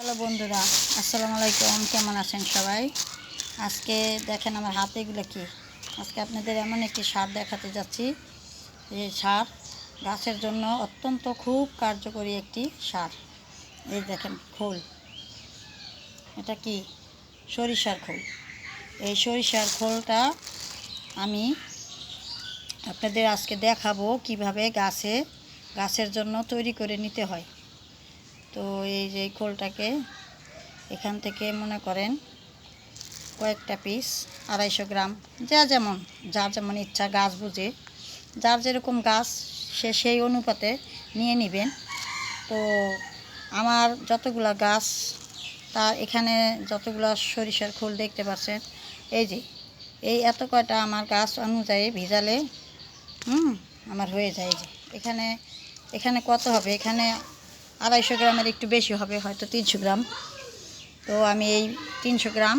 Hello বন্ধুরা, আসসালামু আলাইকুম। কেমন আছেন সবাই? আজকে দেখেন আমার হাতে এগুলো কি। আজকে আপনাদের এমন একটি সার দেখাতে যাচ্ছি, এই সার গাছের জন্য অত্যন্ত খুব কার্যকরী একটি সার। এই দেখেন খোল, এটা কি? সরিষার খোল। এই সরিষার খোলটা আমি আপনাদের আজকে দেখাবো কিভাবে গাছের জন্য তৈরি করে নিতে হয়। তো এই যে খোলটাকে এখান থেকে মনে করেন কয়েকটা পিস 250 গ্রাম, যার যেমন ইচ্ছা, গাছ বুঝে যার যেরকম গাছ সে সেই অনুপাতে নিয়ে নেবেন। তো আমার যতগুলা গাছ, তার এখানে যতগুলা সরিষার খোল দেখতে পাচ্ছেন, এই এত কয়টা আমার গাছ অনুযায়ী ভিজালে আমার হয়ে যায়। যে এখানে কত হবে? এখানে 250 গ্রামের একটু বেশি হবে, হয়তো 300 গ্রাম। তো আমি এই 300 গ্রাম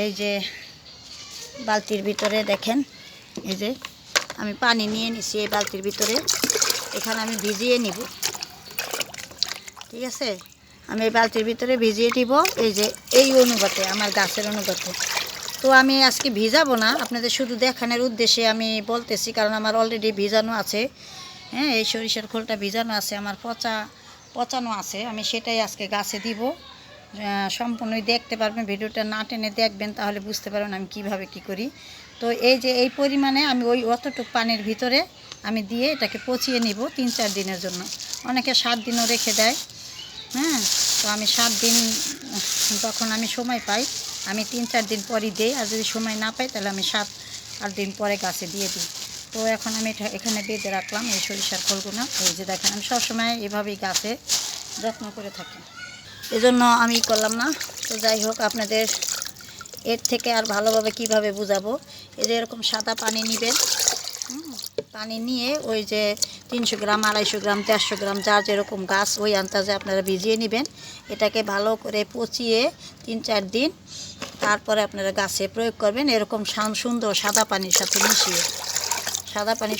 এই যে বালতির ভিতরে দেখেন, এই যে আমি পানি নিয়ে নিছি এই বালতির ভিতরে। এখানে আমি ভিজিয়ে নিব, ঠিক আছে? আমি এই বালতির ভিতরে ভিজিয়ে দিব এই যে এই অনুপাতে, আমার গাছের অনুপাতে। তো আমি আজকে ভিজাবো না, আপনাদের শুধু দেখানোর উদ্দেশ্যে আমি বলতেছি, কারণ আমার অলরেডি ভিজানো আছে। হ্যাঁ, এই সরিষার খোলটা ভিজানো আছে, আমার পচানো আছে। আমি সেটাই আজকে গাছে দিব। সম্পূর্ণই দেখতে পারবেন, ভিডিওটা না টেনে দেখবেন, তাহলে বুঝতে পারবেন আমি কিভাবে কি করি। তো এই যে এই পরিমাণে আমি অতটুকু পানির ভিতরে আমি দিয়ে এটাকে পচিয়ে নিব 3-4 দিনের জন্য। অনেকে 7 দিনও রেখে দেয়। হ্যাঁ, তো আমি 7 দিন যখন আমি সময় পাই, আমি 3-4 দিন পরই দিই। আর যদি সময় না পাই তাহলে আমি 7-8 দিন পরে গাছে দিয়ে দিই। তো এখন আমি এখানে বেঁধে রাখলাম এই সরিষার খোলগুলো। এই যে দেখেন, আমি সবসময় এভাবেই গাছে যত্ন করে থাকি, এজন্য আমি করলাম না। তো যাই হোক, আপনাদের এর থেকে আর ভালোভাবে কিভাবে বুঝাবো। এই যে এরকম সাদা পানি নেবেন। পানি নিয়ে ওই যে 300 গ্রাম, 250 গ্রাম, 150 গ্রাম, যার যেরকম গাছ ওই আন্দাজে আপনারা ভিজিয়ে নেবেন। এটাকে ভালো করে পচিয়ে 3-4 দিন তারপরে আপনারা গাছে প্রয়োগ করবেন। এরকম সুন্দর সাদা পানির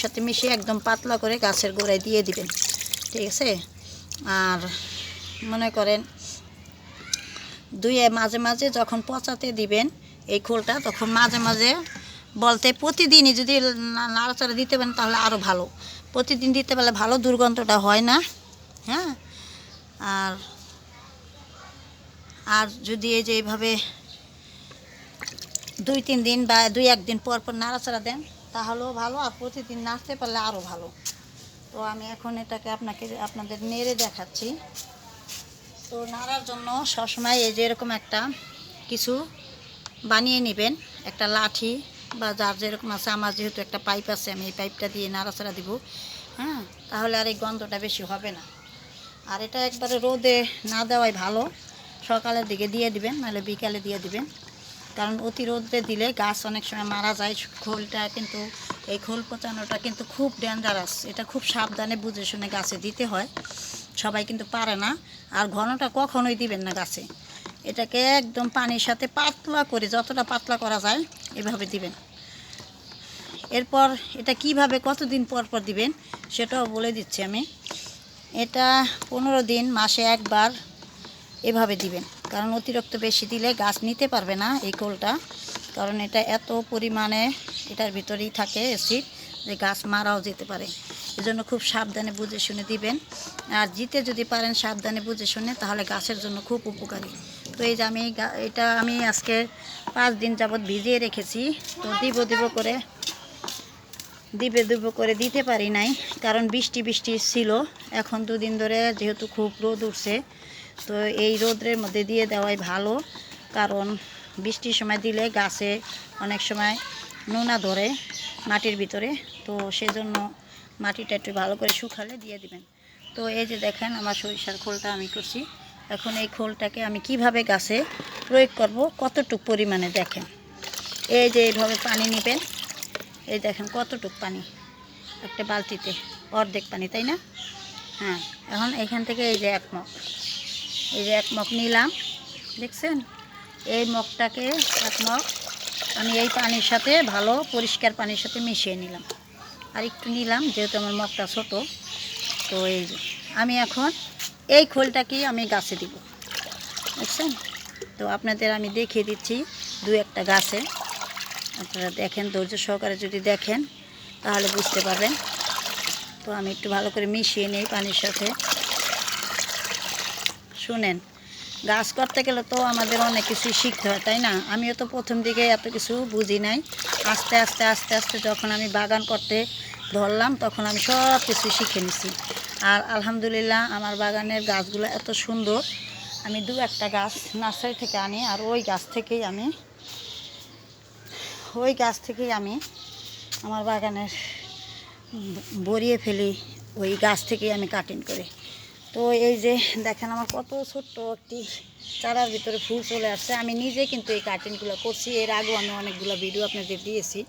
সাথে মিশিয়ে একদম পাতলা করে গাছের গোড়ায় দিয়ে দিবেন, ঠিক আছে? আর মনে করেন মাঝে মাঝে যখন পচাতে দিবেন এই খোলটা, তখন মাঝে মাঝে বলতে প্রতিদিনই যদি নাড়াচাড়া দিতে পারেন তাহলে আরও ভালো। প্রতিদিন দিতে পারলে ভালো, দুর্গন্ধটা হয় না। হ্যাঁ, আর যদি এই যে এইভাবে 2-3 দিন বা 2-1 দিন পর পর নাড়াচাড়া দেন তাহলেও ভালো, আর প্রতিদিন নাড়তে পারলে আরও ভালো। তো আমি এখন এটাকে আপনাদের নেড়ে দেখাচ্ছি। তো নাড়ার জন্য সবসময় এই যে এরকম একটা কিছু বানিয়ে নেবেন, একটা লাঠি বা যার যেরকম আছে। আমার যেহেতু একটা পাইপ আছে, আমি এই পাইপটা দিয়ে নাড়াচাড়া দিব। হ্যাঁ, তাহলে আর এই গন্ধটা বেশি হবে না। আর এটা একবারে রোদে না দেওয়াই ভালো, সকালের দিকে দিয়ে দিবেন, নাহলে বিকালে দিয়ে দিবেন। কারণ অতি রোদে দিলে গাছ অনেক সময় মারা যায়। খোলটা কিন্তু, এই খোল পচানোটা কিন্তু খুব ডেঞ্জারাস। এটা খুব সাবধানে বুঝে শুনে গাছে দিতে হয়, সবাই কিন্তু পারে না। আর ঘনটা কখনোই দিবেন না গাছে। এটাকে একদম পানির সাথে পাতলা করে, যতটা পাতলা করা যায় এভাবে দিবেন। এরপর এটা কিভাবে কতদিন পর পর দিবেন সেটাও বলে দিচ্ছি আমি। এটা 15 দিন, মাসে একবার এভাবে দিবেন। কারণ অতিরিক্ত বেশি দিলে গাছ নিতে পারবে না এই খোলটা, কারণ এটা এত পরিমাণে এটার ভিতরেই থাকে অ্যাসিড যে গাছ মারাও যেতে পারে। এজন্য খুব সাবধানে বুঝে শুনে দিবেন। আর দিতে যদি পারেন সাবধানে বুঝে শুনে, তাহলে গাছের জন্য খুব উপকারী। তো এই যে এটা আমি আজকে 5 দিন যাবৎ ভিজিয়ে রেখেছি। তো দিব করে দিতে পারি নাই, কারণ বৃষ্টি ছিল। এখন 2 দিন ধরে যেহেতু খুব রোদ উঠছে, তো এই রোদের মধ্যে দিয়ে দেওয়াই ভালো। কারণ বৃষ্টির সময় দিলে গাছে অনেক সময় নোনা ধরে মাটির ভিতরে, তো সেজন্য মাটিটা একটু ভালো করে শুকালে দিয়ে দিবেন। তো এই যে দেখেন, আমার সরিষার খোলটা আমি করছি। এখন এই খোলটাকে আমি কিভাবে গাছে প্রয়োগ করব, কতটুকু পরিমাণে দেখেন। এই যে এইভাবে পানি নেবেন, এই দেখেন কতটুক পানি, একটা বালতিতে অর্ধেক পানি, তাই না? হ্যাঁ, এখন এখান থেকে এই যে এক মগ নিলাম, দেখছেন? এই মগটাকে এক মগ আমি এই পানির সাথে, ভালো পরিষ্কার পানির সাথে মিশিয়ে নিলাম। আর একটু নিলাম, যেহেতু আমার মগটা ছোটো। তো এই যে আমি এখন এই খোলটাকেই আমি গাছে দিব। বুঝছেন? তো আপনাদের আমি দেখিয়ে দিচ্ছি দু একটা গাছে, আপনারা দেখেন, ধৈর্য সহকারে যদি দেখেন তাহলে বুঝতে পারবেন। তো আমি একটু ভালো করে মিশিয়ে নিই পানির সাথে। শুনেন, গাছ করতে গেলে তো আমাদের অনেক কিছুই শিখতে হয়, তাই না? আমিও তো প্রথম দিকে এত কিছু বুঝি নাই। আস্তে আস্তে আস্তে আস্তে যখন আমি বাগান করতে ধরলাম তখন আমি সব কিছু শিখে নিছি। আর আলহামদুলিল্লাহ আমার বাগানের গাছগুলো এত সুন্দর। আমি দু একটা গাছ নার্সারি থেকে আনি, আর ওই গাছ থেকেই আমি আমার বাগানের ভরিয়ে ফেলি, ওই গাছ থেকেই আমি কাটিং করি। তো এই যে দেখেন আমার কত ছোট্ট একটি চারার ভিতরে ফুল চলে আসছে। আমি নিজে কিন্তু এই কাটিংগুলো করছি, এর আগেও আমি অনেকগুলো ভিডিও আপনাদের দিয়েছি।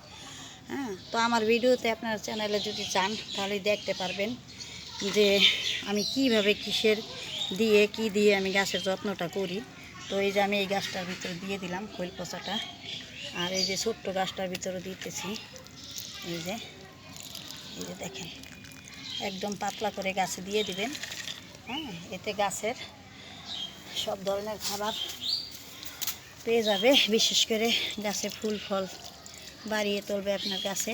হ্যাঁ, তো আমার ভিডিওতে আপনার চ্যানেলে যদি চান তাহলে দেখতে পারবেন যে আমি কিভাবে কিসের দিয়ে কি দিয়ে আমি গাছের যত্নটা করি। তো এই যে আমি এই গাছটার ভিতরে দিয়ে দিলাম খৈল পচাটা, আর এই যে ছোট্ট গাছটার ভিতরে দিতেছি। এই যে দেখেন একদম পাতলা করে গাছে দিয়ে দিবেন। হ্যাঁ, এতে গাছের সব ধরনের খাবার পেয়ে যাবে, বিশেষ করে গাছে ফুল ফল বাড়িয়ে তুলবে আপনার গাছে,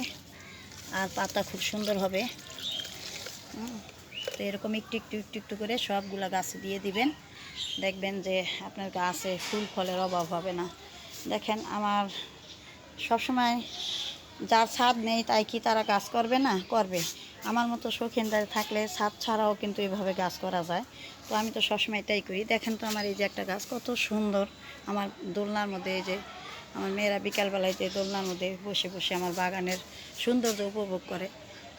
আর পাতা খুব সুন্দর হবে। তো এরকম একটু একটু একটু একটু করে সবগুলা গাছে দিয়ে দিবেন, দেখবেন যে আপনার গাছে ফুল ফলের অভাব হবে না। দেখেন আমার সবসময় যার ছাদ নেই তাই কি তারা গাছ করবে না? করবে। আমার মতো শৌখিনদার থাকলে ছাদ ছাড়াও কিন্তু এভাবে গাছ করা যায়। তো আমি তো সবসময় এটাই করি। দেখেন তো আমার এই যে একটা গাছ কত সুন্দর, আমার দোলনার মধ্যে, এই যে আমার মেয়েরা বিকালবেলায় যে দোলনার মধ্যে বসে বসে আমার বাগানের সৌন্দর্য উপভোগ করে।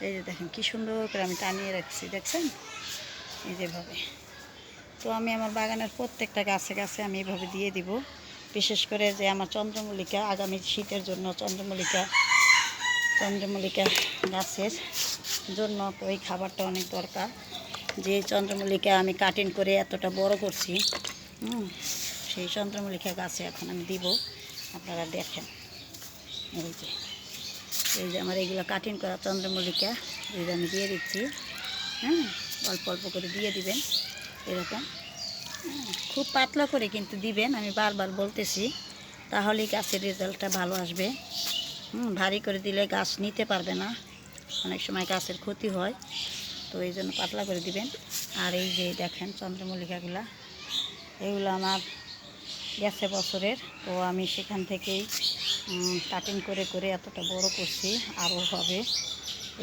এই যে দেখেন কী সুন্দর করে আমি টানিয়ে রাখছি, দেখছেন? এই যেভাবে। তো আমি আমার বাগানের প্রত্যেকটা গাছে গাছে আমি এভাবে দিয়ে দিব। বিশেষ করে যে আমার চন্দ্রমল্লিকা, আগামী শীতের জন্য চন্দ্রমল্লিকা গাছের জন্য তো এই খাবারটা অনেক দরকার। যে চন্দ্রমল্লিকা আমি কাটিং করে এতটা বড় করছি, সেই চন্দ্রমল্লিকা গাছে এখন আমি দিব। আপনারা দেখেন এই যে আমার এইগুলো কাটিং করা চন্দ্রমল্লিকা, এই যে আমি দিয়ে দিচ্ছি। হ্যাঁ, অল্প অল্প করে দিয়ে দিবেন এরকম। খুব পাতলা করে কিন্তু দিবেন, আমি বারবার বলতেছি, তাহলেই গাছের রেজাল্টটা ভালো আসবে। ভারী করে দিলে গাছ নিতে পারবে না, অনেক সময় গাছের ক্ষতি হয়। তো এই জন্য পাতলা করে দিবেন। আর এই যে দেখেন চন্দ্রমল্লিকাগুলা, এগুলো আমার গেছে বছরের, তো আমি সেখান থেকেই কাটিং করে করে এতটা বড় করছি। আরও হবে,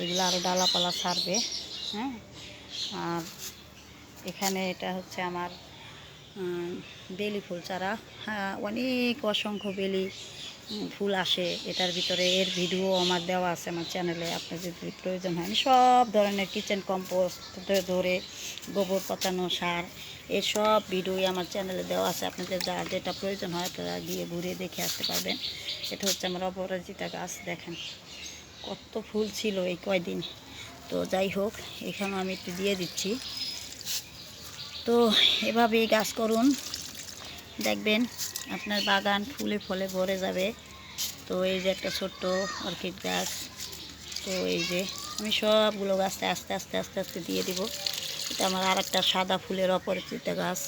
এগুলো আরও ডালাপালা ছাড়বে। হ্যাঁ, আর এখানে এটা হচ্ছে আমার বেলি ফুল চারা। হ্যাঁ, অনেক অসংখ্য বেলি ফুল আসে এটার ভিতরে, এর ভিডিও আমার দেওয়া আছে আমার চ্যানেলে। আপনার যদি প্রয়োজন হয়, আমি সব ধরনের কিচেন কম্পোস্ট ধরে গোবর পচানো সার, এর সব ভিডিওই আমার চ্যানেলে দেওয়া আছে। আপনাদের যার যেটা প্রয়োজন হয় আপনারা গিয়ে ঘুরে দেখে আসতে পারবেন। এটা হচ্ছে আমার অপরাজিতা গাছ, দেখেন কত ফুল ছিল এই কয়দিন। তো যাই হোক, এখানেও আমি একটু দিয়ে দিচ্ছি। তো এভাবেই গাছ করুন, দেখবেন আপনার বাগান ফুলে ফলে ভরে যাবে। তো এই যে একটা ছোট্ট অর্কিড গাছ, তো এই যে আমি সবগুলো গাছটা আস্তে আস্তে আস্তে আস্তে দিয়ে দিব। এটা আমার আর একটা সাদা ফুলের অপরাজিতা গাছ,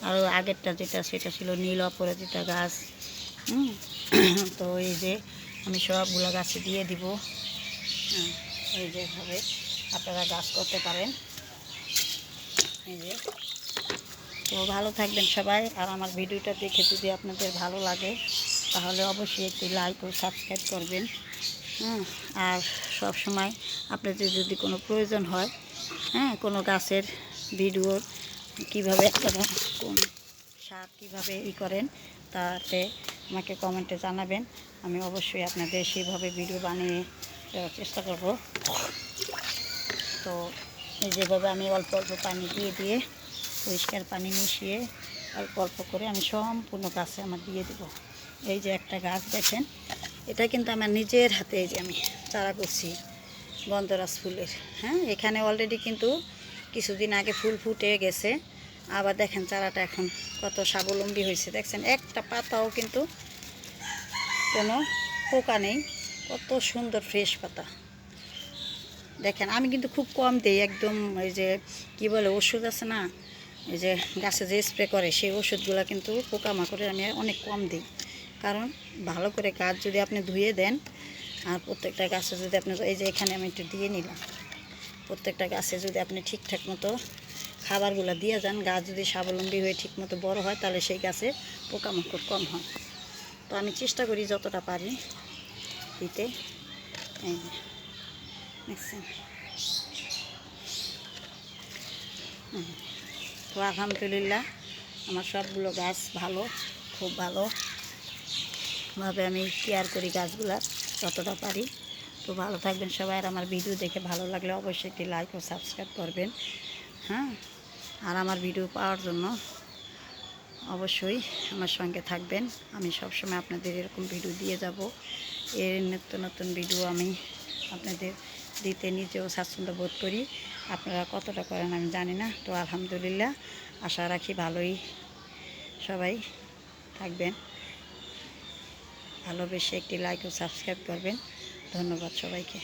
আরও আগেরটা যেটা সেটা ছিল নীল অপরাজিতা গাছ। তো এই যে আমি সবগুলো গাছে দিয়ে দিব। এই যেভাবে আপনারা গাছ করতে পারেন। এই যে, তো ভালো থাকবেন সবাই। আর আমার ভিডিওটা দেখে যদি আপনাদের ভালো লাগে তাহলে অবশ্যই একটি লাইক ও সাবস্ক্রাইব করবেন। আর সব সময় আপনাদের যদি কোনো প্রয়োজন হয়, কোনো গাছের ভিডিওর কীভাবে আপনারা কোন সার কীভাবে করেন, তাতে আমাকে কমেন্টে জানাবেন। আমি অবশ্যই আপনাদের সেইভাবে ভিডিও বানিয়ে দেওয়ার চেষ্টা করব। তো এই যেভাবে আমি অল্প অল্প পানি দিয়ে দিয়ে পরিষ্কার পানি মিশিয়ে অল্প অল্প করে আমি সম্পূর্ণ গাছে আমার দিয়ে দেবো। এই যে একটা গাছ দেখেন, এটা কিন্তু আমার নিজের হাতে এই যে আমি চারা করছি গন্ধরাজ ফুলের। হ্যাঁ, এখানে অলরেডি কিন্তু কিছুদিন আগে ফুল ফুটে গেছে। আবার দেখেন চারাটা এখন কত স্বাবলম্বী হয়েছে, দেখছেন একটা পাতাও কিন্তু কোনো পোকা নেই, কত সুন্দর ফ্রেশ পাতা। দেখেন আমি কিন্তু খুব কম দিই, একদম ওই যে কী বলে ওষুধ আছে না, এই যে গাছে যে স্প্রে করে সেই ওষুধগুলো কিন্তু পোকামাকড়ে আমি অনেক কম দিই, কারণ ভালো করে গাছ যদি আপনি ধুয়ে দেন আর প্রত্যেকটা গাছে যদি আপনি এই যে এখানে আমি একটু দিয়ে নিলাম, প্রত্যেকটা গাছে যদি আপনি ঠিকঠাক মতো খাবারগুলো দিয়ে যান, গাছ যদি স্বাবলম্বী হয়ে ঠিক মতো বড়ো হয় তাহলে সেই গাছে পোকামাকড় কম হয়। তো আমি চেষ্টা করি যতটা পারি দিতে। এই যে দেখছেন। তো আলহামদুলিল্লাহ আমার সবগুলো গাছ ভালো, খুব ভালোভাবে আমি কেয়ার করি গাছগুলা যতটা পারি। তো ভালো থাকবেন সবাই, আর আমার ভিডিও দেখে ভালো লাগলে অবশ্যই একটি লাইক ও সাবস্ক্রাইব করবেন। হ্যাঁ, আর আমার ভিডিও পাওয়ার জন্য অবশ্যই আমার সঙ্গে থাকবেন। আমি সবসময় আপনাদের এরকম ভিডিও দিয়ে যাব। এর নিত্য নতুন ভিডিও আমি আপনাদের দিতে নিজেও স্বাচ্ছন্দ্য বোধ করি। আপনারা কতটা করেন আমি জানি না। তো আলহামদুলিল্লাহ আশা রাখি ভালোই সবাই থাকবেন। ভালোবেসে একটি লাইক ও সাবস্ক্রাইব করবেন। ধন্যবাদ সবাইকে।